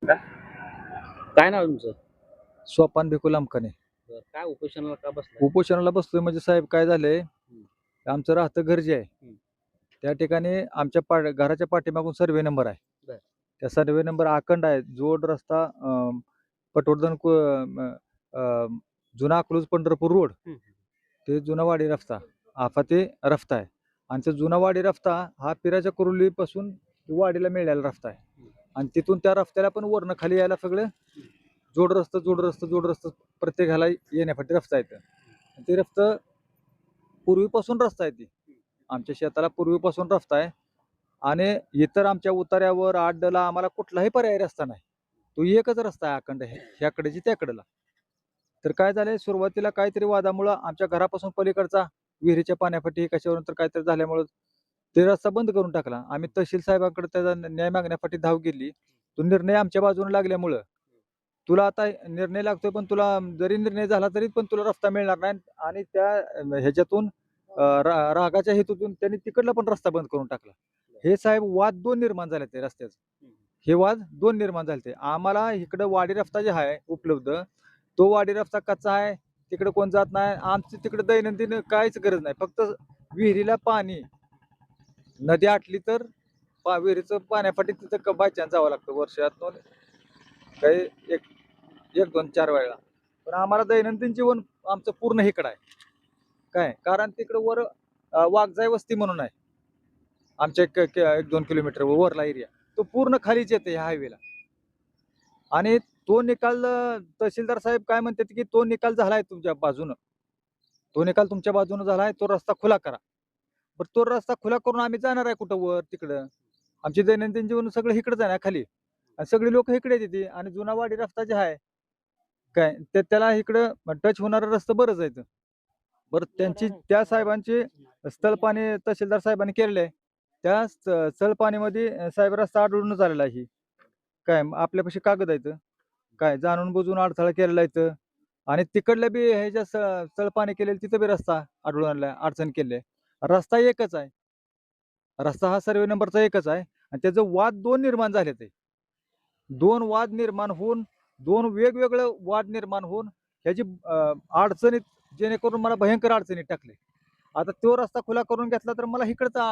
काय नाव आहे तुमचं? सोपान भिकू लांबकाने. काय उपोषणाला का बसलाय? उपोषणाला बसतोय म्हणजे साहेब काय झालंय, आमचं राहतं घर जे आहे हं. त्या ठिकाणी आमच्या घराच्या पाठीमागून सर्वे नंबर आहे. बरं. त्या सर्वे नंबर अखंड आहे. जोड रस्ता पटवर्धन जुना अकलूज पंढरपूर रोड हं. ते जुना वाडी रस्ता आफा ते रस्ता आहे. आणि ते जुना वाडी रस्ता हा पिराच्या कुरुलीपासून वाडीला मिळालेला रस्ता आहे. आणि तिथून त्या रस्त्याला पण वरनं खाली यायला सगळं जोड रस्ता प्रत्येक ह्याला येण्यासाठी रस्ता येतं. ते रस्ता पूर्वीपासून रस्ता आहे ती आमच्या शेताला पूर्वीपासून रस्ता आहे. आणि इतर आमच्या उतार्यावर आड्डला आम्हाला कुठलाही पर्याय रस्ता नाही. तो एकच रस्ता आहे अखंड ह्याकडेची त्याकडेला. तर काय झालंय, सुरुवातीला काहीतरी वादामुळं आमच्या घरापासून पलीकडचा विहिरीच्या पाण्यापाठी कशावरून तर काहीतरी झाल्यामुळं ते रस्ता बंद करून टाकला. आम्ही तहसील साहेबांकडे त्याचा न्याय मागण्यासाठी धाव गेली. तो निर्णय आमच्या बाजूने लागल्यामुळं तुला आता निर्णय लागतोय, पण तुला जरी निर्णय झाला तरी पण तुला रस्ता मिळणार नाही. आणि त्या ह्याच्यातून रागाच्या हेतूतून त्यांनी तिकडला पण रस्ता बंद करून टाकला. हे साहेब वाद दोन निर्माण झाले ते रस्त्याचे. हे वाद दोन निर्माण झाले. आम्हाला इकडं वाडी रस्ता जे आहे उपलब्ध, तो वाडी रस्ता कच्चा आहे. तिकडे कोण जात नाही. आमची तिकडे दैनंदिन काहीच गरज नाही. फक्त विहिरीला पाणी, नदी आटली तर विहिरीचं पाण्यापाठी तिथं बाय चान्स जावं लागतं वर्षातून काही एक एक दोन चार वेळा. पण आम्हाला दैनंदिन जीवन आमचं पूर्ण इकडं आहे. काय कारण तिकडं वर वाघजाई वस्ती म्हणून आहे आमच्या एक दोन किलोमीटर वरला एरिया. तो पूर्ण खालीच येते ह्या हायवेला. आणि तो निकाल तहसीलदार साहेब काय म्हणतात की तो निकाल झालाय तुमच्या बाजूनं, तो निकाल तुमच्या बाजूनं झालाय, तो रस्ता खुला करा. पण तो रस्ता खुला करून आम्ही जाणार आहे कुठं वर तिकडं? आमची दैनंदिन जीवन सगळं इकडे जाणार खाली. आणि सगळी लोक इकडे येते. आणि जुनावाडी रस्ता जे आहे काय त्याला इकडं टच होणारा रस्ता बरंच आहे. बरं त्यांची त्या साहेबांची स्थळपाणी तहसीलदार साहेबांनी केलेलं आहे. त्या स्थळपाणीमध्ये साहेब रस्ता आढळून झालेला आहे. काय आपल्यापाशी कागद आहेत काय जाणून बुजून अडथळा केलेला आहे. आणि तिकडल्या बी ह्याच्या स्थळपाणी केलेलं तिथं बी रस्ता आढळून आणलाय, अडचण केली आहे. रस्ता एकच आहे. रस्ता हा सर्वे नंबरचा एकच आहे. आणि त्याचं वाद दोन निर्माण झाले. ते दोन वाद निर्माण होऊन दोन वेगवेगळे वाद निर्माण होऊन ह्याची अडचणीत जेणेकरून मला भयंकर अडचणीत टाकले. आता तो रस्ता खुला करून घेतला तर मला इकडचा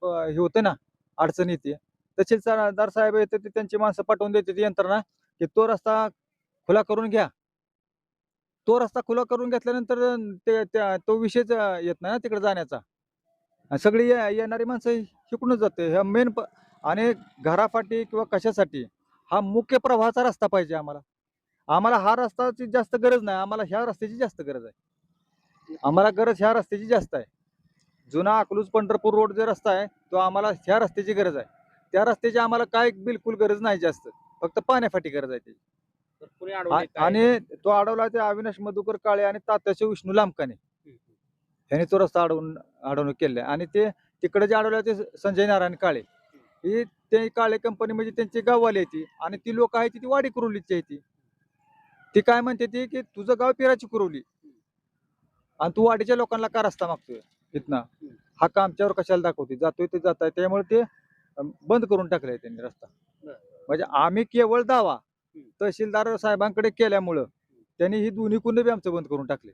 हे होतं ना, अडचण येते. तहसीलदार साहेब येते ते त्यांची माणसं पाठवून देते यंत्रणा की तो रस्ता खुला करून घ्या. तो रस्ता खुला करून घेतल्यानंतर तो विषयच येत नाही ना तिकडे जाण्याचा. आणि सगळी येणारी माणसं शिकूनच जाते ह्या मेन. आणि घरासाठी किंवा कशासाठी हा मुख्य प्रवाहाचा रस्ता पाहिजे आम्हाला. आम्हाला हा रस्त्याची जास्त गरज नाही. आम्हाला ह्या रस्त्याची जास्त गरज आहे. आम्हाला गरज ह्या रस्त्याची जास्त आहे. जुना अकलूज पंढरपूर रोड जो रस्ता आहे तो आम्हाला ह्या रस्त्याची गरज आहे. त्या रस्त्याची आम्हाला काय बिलकुल गरज नाही जास्त. फक्त पाण्यासाठी गरज आहे त्याची. आणि तो अडवला ते अविनाश मधुकर काळे आणि तात्याचे विष्णू लांबकाने यांनी तो रस्ता अडवणूक केलाय. आणि ते तिकडे जे अडवलं ते संजय नारायण काळे. ही ते काळे कंपनी म्हणजे त्यांची गाववाली आहे ती. आणि ती लोक आहे ती वाडी कुरुलीची आहे ती. ती काय म्हणते ती की तुझं गाव पिराची कुरवली आणि तू वाडीच्या लोकांना का रस्ता मागतोय इथनं. हा का आमच्यावर कशाला दाखवते, जातोय ते जात आहे. त्यामुळे ते बंद करून टाकलंय त्यांनी रस्ता. म्हणजे आम्ही केवळ दावा तहसीलदार साहेबांकडे केल्यामुळं त्यांनी ही दोन्ही कुंड बी आमचं बंद करून टाकले.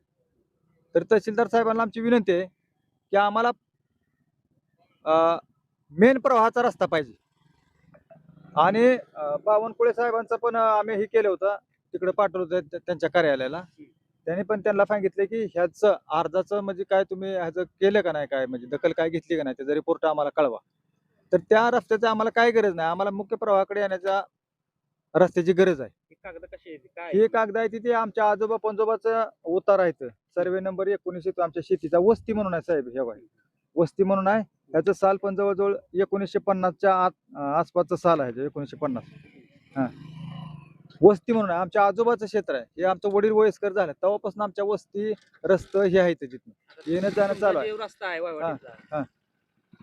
तर तहसीलदार साहेबांना आमची विनंती आहे की आम्हाला मेन प्रवाहाचा रस्ता पाहिजे. आणि बावनकुळे साहेबांचं पण आम्ही हे केलं होतं, तिकडे पाठवलं होतं त्यांच्या कार्यालयाला. त्यांनी पण त्यांना सांगितले की ह्याचं अर्जाचं म्हणजे काय तुम्ही ह्याचं केलं का नाही, काय म्हणजे दखल काय घेतली का नाही, त्याचा रिपोर्ट आम्हाला कळवा. तर त्या रस्त्याची आम्हाला काय गरज नाही. आम्हाला मुख्य प्रवाहाकडे येण्याच्या रस्त्याची गरज आहे. ही कागद आहे तिथे आमच्या आजोबा पंजोबाचं उतार आहे. सर्वे नंबर 19 तो आमच्या शेतीचा वस्ती म्हणून आहे साहेब. हे बाई वस्ती म्हणून आहे. ह्याचं साल पण जवळजवळ 1950च्या आसपासचं साल आहे. 1950 हा वस्ती म्हणून आहे. आमच्या आजोबाचं क्षेत्र आहे. हे आमचं वडील वयस्कर झालं तेव्हापासून आमच्या वस्ती रस्ता हे आहे तिथून येणं जाणं चालू आहे. रस्ता आहे हा.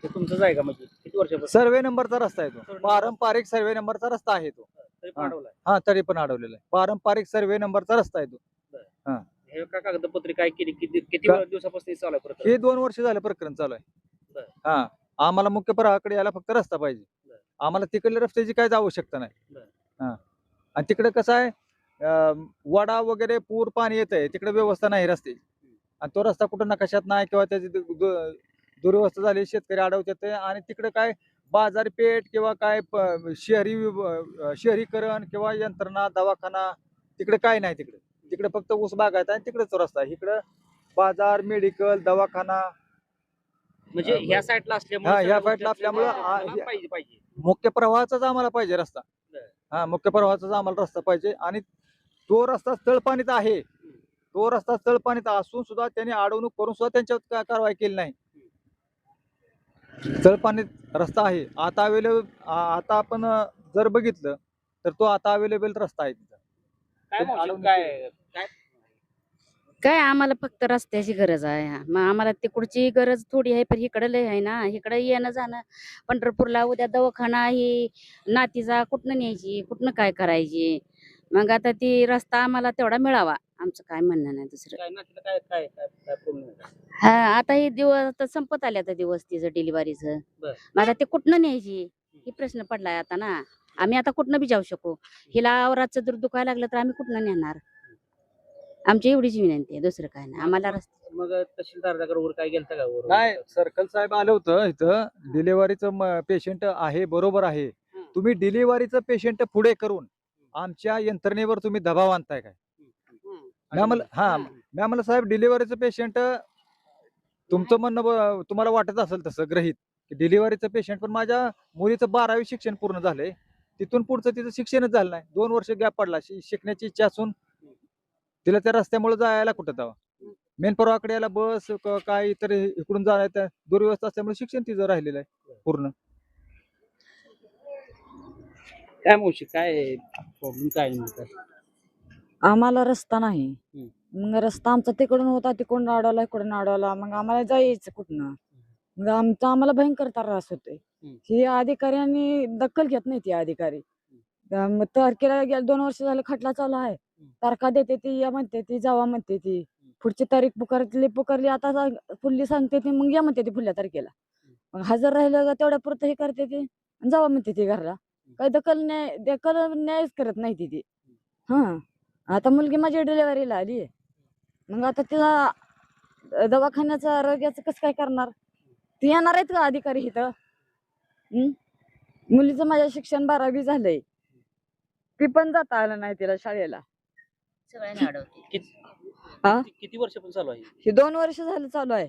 ते तुमचंच आहे का? म्हणजे किती वर्षापासून सर्वे नंबरचा रस्ता आहे तो. पारंपरिक सर्वे नंबरचा रस्ता आहे तो. हा तरी पण अडवलेला आहे. पारंपरिक सर्वे नंबरचा रस्ता आहे तो. हे का कागदपत्रे काय केली, किती दिवसापासून चालू आहे प्रकरण? हे 2 वर्ष झालं प्रकरण चालू आहे. हा आम्हाला मुख्य प्रवाहाकडे यायला फक्त रस्ता पाहिजे. आम्हाला तिकडल्या रस्त्याची काहीच आवश्यकता नाही. हा आणि तिकडे कसं आहे वडा वगैरे पूर पाणी येत आहे, तिकडे व्यवस्था नाही रस्ते, आणि तो रस्ता कुठं नकाशात नाही किंवा त्याची दुर्व्यवस्था झाली, शेतकरी अडवतात आणि तिकडे काय बाजारपेठ किंवा काय शहरीकरण किंवा यंत्रणा दवाखाना तिकडे काय नाही, तिकडे तिकडे फक्त ऊस बागायत आहे, तिकडेच तो रस्ता आहे. इकडं बाजार, मेडिकल, दवाखाना म्हणजे ह्या साईडला असल्यामुळे ह्या सगळ्या साईडला गोष्टी असल्यामुळं आपल्याला पाहिजे. मुख्य प्रवाहाचाच आम्हाला पाहिजे रस्ता. बरं. हा, मुख्य प्रवाहाचाच आम्हाला रस्ता पाहिजे, आणि तो रस्ता तळपाणीचा आहे. तो रस्ता तळपाणीचा असून सुद्धा त्यांनी अडवणूक करून सुद्धा त्यांच्यावर कारवाई केली नाही. तळपाणीत रस्ता आहे आता अवेलेबल. आता आपण जर बघितलं तर तो आता अवेलेबल रस्ता आहे तिथं. काय त्यांनी मावशी, अडवणूक काय काय काय आम्हाला फक्त रस्त्याची गरज आहे. मग आम्हाला तिकडची गरज थोडी आहे, पण इकडं लय आहे ना. इकडं येणं जाणं पंढरपूरला उद्या दवाखाना ही नातीचा कुठनं न्यायची, कुठनं काय करायची. मग आता ती रस्ता आम्हाला तेवढा मिळावा, आमचं काय म्हणणं नाही दुसरं. काय नातीला काय काय काय काय प्रॉब्लेम आहे? हा, आता हे दिवस तर संपत आले, आता दिवस तिचं डिलिव्हरीचं. बरं. मग आता ते कुठनं न्यायची ही प्रश्न पडलाय आता ना. आम्ही आता कुठनं बी जाऊ शकू. हिला आवराचं जर दुखायला लागलं तर आम्ही कुठनं नेणार. आमची एवढीच विनंती आहे, दुसरं काय नाही आम्हाला. मग तहसीलदाराकडे वर काय गेलता का वर? नाही, सर्कल साहेब आलं होतं इथं. डिलिव्हरीचं पेशंट आहे, बरोबर आहे. तुम्ही डिलिव्हरीचं पेशंट पुढे करून आमच्या यंत्रणेवर तुम्ही दबाव आणताय काय? मॅमला साहेब, डिलिव्हरीचं पेशंट तुमचं म्हणणं तुम्हाला वाटत असेल तसं ग्रहित, की डिलिव्हरीचं पेशंट, पण माझ्या मुलीचं 12वी शिक्षण पूर्ण झालंय, तिथून पुढचं तिचं शिक्षणच झालं नाही. 2 वर्ष गॅप पडला. शिकण्याची इच्छा असून तिला त्या रस्त्यामुळे जायला कुठं जावं. मेन प्रवाहाकडे यायला बस काय इतर इकडून जायला दुर्व्यवस्था असल्यामुळे शिक्षण तिचं राहिलेलं आहे पूर्ण. काय मावशी, काय प्रॉब्लेम काय म्हणतात? आम्हाला रस्ता नाही. मग रस्ता आमचा तिकडून होता, तिकडून अडवला, इकडून अडवला. मग आम्हाला जायचं कुठनं? मग आम्हाला भयंकर त्रास होतोय. ही अधिकाऱ्यांनी दखल घेत नाही. ती अधिकारी मग तारखेला 2 वर्ष झालं खटला चालू आहे. तारखा देते ती, या म्हणते ती, जावा म्हणते ती. पुढची तारीख पुकारली आता पुढली सांगते ती, मग या म्हणते ती पुढल्या तारखेला. मग हजर राहिलं का तेवढ्या पुरतं हे करते ती, जावा म्हणते ती घरला. काही दखल न्यायच करत नाही ती. आता मुलगी माझी डिलिव्हरीला आली, मग आता तिला दवाखान्याचं आरोग्याचं कसं काय करणार? ती येणार आहेत का अधिकारी इथं? मुलीचं माझ्या शिक्षण 12वी झालंय, ती पण जाता आलं नाही तिला शाळेला. सगळ्यांनी अडवते. किती वर्षापासून चालू आहे? ही 2 वर्ष झालं चालू आहे.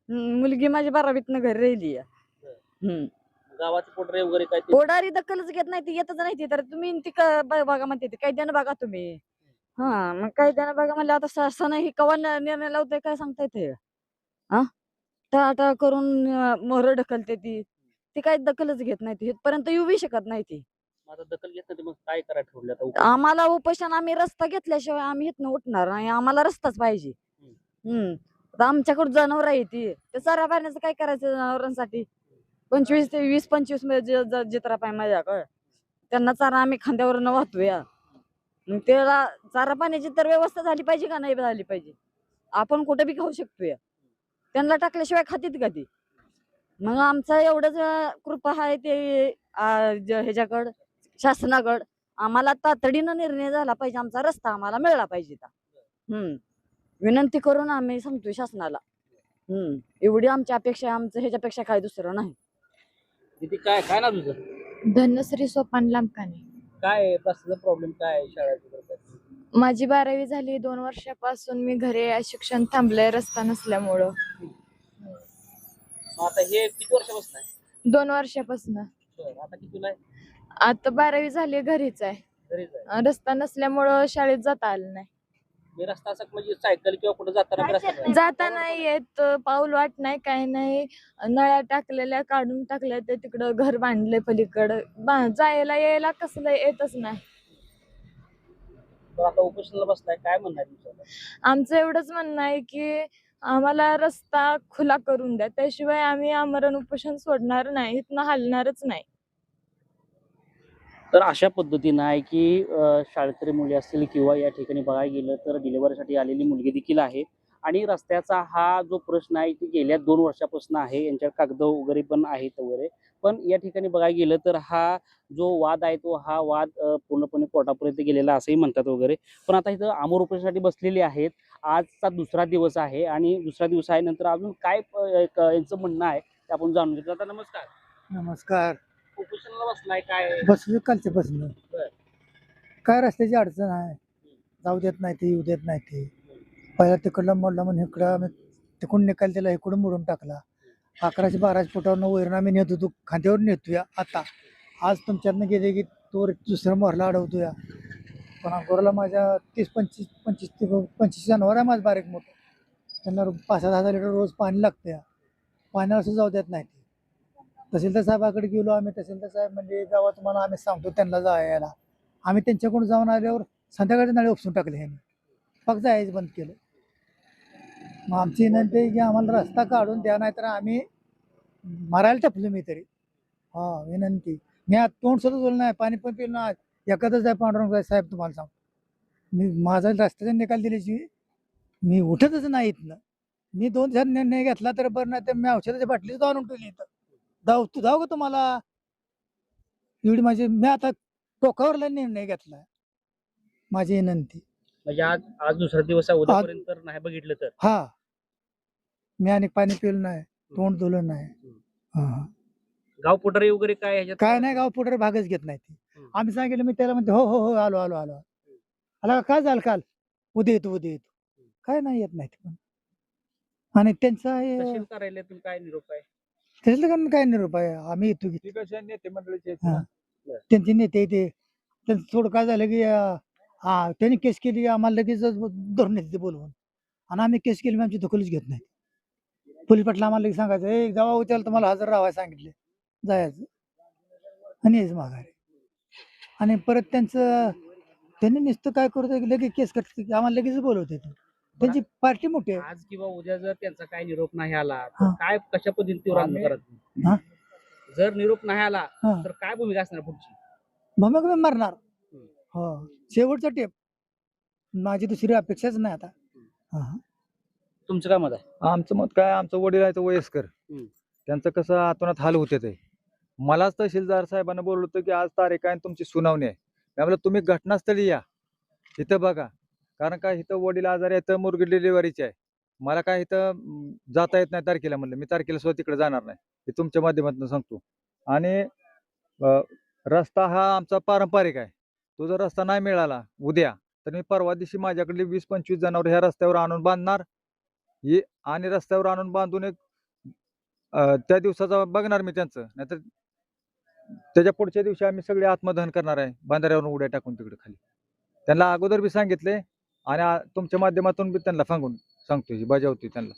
मुलगी माझी 12वीतनं घरी राहिली. गावाची पोटरे वगैरे काय ते? पोडारी दखलच घेत नाही ती, येतच नाही ती. तर तुम्ही ती बघा म्हणते ती, कायद्यानं बघा तुम्ही. मग कायद्यानं बघा म्हणलं, आता शासन ही कवा निर्णय लावतंय काय सांगता येते? टाटा करून मोहर ढकलते ती काही दखलच घेत नाही ती. इथपर्यंत येऊ बी शकत नाही ती. आता दखल घेत नाही, मग काय करायला ठरवलं आता? आम्हाला उपोषण, आम्ही रस्ता घेतल्याशिवाय आम्ही इथनं उठणार नाही. आम्हाला रस्ताच पाहिजे. आता आमच्याकडे जनावर आहे ती, ते चारा पाण्याचं काय करायचं जनावरांसाठी? 25 ते 20-25 जित्रा पाय माझ्याकडे, त्यांना चारा आम्ही खांद्यावर वाहतोया. मग त्याला चारा पाण्याची तर व्यवस्था झाली पाहिजे का नाही झाली पाहिजे? आपण कुठे बी खाऊ शकतोय, त्यांना टाकल्याशिवाय खातीत का ती? मग आमचं एवढंच कृपा आहे ते ह्याच्याकडं, शासनाकडं. आम्हाला तातडीनं निर्णय झाला पाहिजे, आमचा रस्ता आम्हाला मिळाला पाहिजे. विनंती करून आम्ही सांगतोय शासनाला. एवढी आमची अपेक्षा आहे, आमचं ह्याच्यापेक्षा काय दुसरं नाही. किती काय काय ना तुझं? धनश्री सोपान लांबकाने. काय बसला प्रॉब्लेम काय शाळेचा? माझी 12वी झाली, 2 वर्षापासून मी घरी आहे. शिक्षण थांबलंय रस्ता नसल्यामुळं. आता हे किती वर्षापासून आहे? 2 वर्षापासून. आता कितीला आहे? आता 12वी झाली, घरीच आहे. घरीच आहे. रस्ता नसल्यामुळं शाळेत जाता आलं नाही. मी रस्ता असं म्हणजे सायकल किंवा कुठं जाताना बी रस्ता नाही. जाता नाही येत, पाऊल वाट नाही, काय नाही. नळ्या टाकलेल्या काढून टाकल्या, ते तिकडं घर बांधले पलीकडं. जायला यायला कसलं येतच नाही. तर आता उपोषणाला बसलाय, काय म्हणणार तुमचं? आमचं एवढंच म्हणणं आहे की आम्हाला रस्ता खुला करून द्या, त्याशिवाय आम्ही आमरण उपोषण सोडणार नाही, इथनं हलणारच नाही. तर अशा पद्धतीनं आहे की शाळकरी मुली असतील किंवा या ठिकाणी बघायला गेलं तर डिलिव्हरीसाठी आलेली मुलगी देखील आहे आणि रस्त्याचा हा जो प्रश्न आहे ती गेल्या 2 वर्षापासून आहे. यांच्या कागद वगैरे पण आहेत वगैरे. पण या ठिकाणी बघायला गेलं तर हा जो वाद आहे तो हा वाद पूर्णपणे कोर्टापर्यंत गेलेला असंही म्हणतात वगैरे. पण आता इथं आमोर उपोषणासाठी बसलेले आहेत. आजचा दुसरा दिवस आहे आणि दुसरा दिवस आहे नंतर अजून काय यांचं म्हणणं आहे ते आपण जाणून घेतो. आता नमस्कार. नमस्कार. उपोषणाला बसलाय काय? बसलो कालच्या बसलो. बर. काय रस्त्याची अडचण आहे, जाऊ देत नाही ते, येऊ देत नाही ते. पहिला तिकडला मोडला म्हणून इकडं आम्ही तिकडून निकाल दिला, इकडून मोडून टाकला. 1100-1200 फुटावरनं वैरण आम्ही नेत होतो, खांद्यावर नेतोया. आता आज तुमच्यातनं गेले की तो दुसऱ्या मोहरला अडवतोया. पण अंगोरला माझ्या 25 जनावर आहे माझं बारीक मोठं. त्यांना 5-7 हजार लिटर रोज पाणी लागतं. पाण्यावर असं जाऊ देत नाही ते. तहसीलदार साहेबाकडे गेलो आम्ही. तहसीलदार साहेब म्हणजे गावात तुम्हाला आम्ही सांगतो त्यांना जायला. आम्ही त्यांच्याकडून जाऊन आल्यावर संध्याकाळी नळे उपसून टाकले ह्यांनी, फक्त जायचं बंद केलं. मग आमची विनंती आहे की आम्हाला रस्ता काढून द्या, नाही तर आम्ही मारायला टपलो मी तरी. हा विनंती. मी आज तोंड सुद्धा बोललं नाही, पाणी पण पिलं नाही. एखादंच आहे पांडुरंग साहेब, तुम्हाला सांगतो मी माझा रस्त्याचा निकाल दिल्याची मी उठतच नाही इथनं. मी 2-4 निर्णय घेतला तर बरं, नाही तर मी औषधाच्या बाटली सुद्धा आणून ठेवली इथं. जाऊ का तुम्हाला एवढी माझी, मी आता टोकावरला निर्णय घेतला. माझी विनंती. म्हणजे आज दुसरा दिवस आहे. उद्यापर्यंत तर नाही बघितलं तर हा, मी आणि पाणी पिलं नाही, तोंड धुलं नाही. हा. गाव पुढारी वगैरे काय ह्याच्यात काय नाही, गाव पुढे भागच घेत नाही ते. हम्म. आम्ही सांगितलं, मी त्याला म्हणते हो हो हो आलो आलो आलो आला. काय झालं काल? उद्या येतो उद्या येतो. काय नाही येत नाही ते पण. आणि त्यांचा तहसील कार्यालयातून काय निरोप आहे? त्याच्याकडून काय निरोप आहे, आम्ही येतो की. ती कशा नेते मंडळीचे आहेत हा. ना. त्यांचे नेते ते त्यांचं थोडं काय झालं की हा त्यांनी केस केली, आम्हाला लगेच धरून येते ते बोलवून. आणि आम्ही केस केली, आमची दखलच घेत नाही. पोलीस पाटला आम्हाला लगेच सांगायचं, ए जावा उद्याला तुम्हाला हजर राहायला सांगितले, जायचं आणि यायचं माघारी. आणि परत त्यांनी नुसतं काय करतो की लगेच केस करते, आम्हाला लगेच बोलवते ते. त्यांची पार्टी मोठी आहे. आज किंवा उद्या जर त्यांचा काय निरोप नाही आला तर हा. काय कशा पद्धतीने तीव्र आंदोलन हा. करत? जर निरोप नाही आला हा. तर काय भूमिका असणार पुढची? मग मी मरणार. हो, शेवटचा टेप. माझी दुसरी अपेक्षाच नाही आता. हा. तुमचं काय मत आहे? आमचं मत काय, आमचं वडील आहे तो वयस्कर. त्यांचं कसं आतोनात हाल होते ते. मलाच तहसीलदार साहेबांना बोललो होतं की आज तारीख आहे आणि तुमची सुनावणी आहे. मी म्हणलं तुम्ही घटनास्थळी या, इथं बघा. कारण काय इथं वडील आजारी आहे, इथं मुलगी डिलिव्हरीची आहे. मला काय इथं जाता येत नाही तारखेला. म्हणलं मी तारखेला सुद्धा तिकडे जाणार नाही, हे तुमच्या माध्यमातून सांगतो. आणि रस्ता हा आमचा पारंपरिक आहे. तो जर रस्ता नाही मिळाला उद्या, तर मी परवा दिवशी माझ्याकडली 20-25 जनावर ह्या रस्त्यावर आणून बांधणार. आणि रस्त्यावर आणून बांधून एक त्या दिवसाचा बघणार मी त्यांचं. नाहीतर त्याच्या पुढच्या दिवशी आम्ही सगळे आत्मदहन करणार आहे, बांधाऱ्यावरून उड्या टाकून तिकडे खाली. त्यांना अगोदर बी सांगितले आणि तुमच्या माध्यमातून बी त्यांना सांगतो, बजावतोय त्यांना.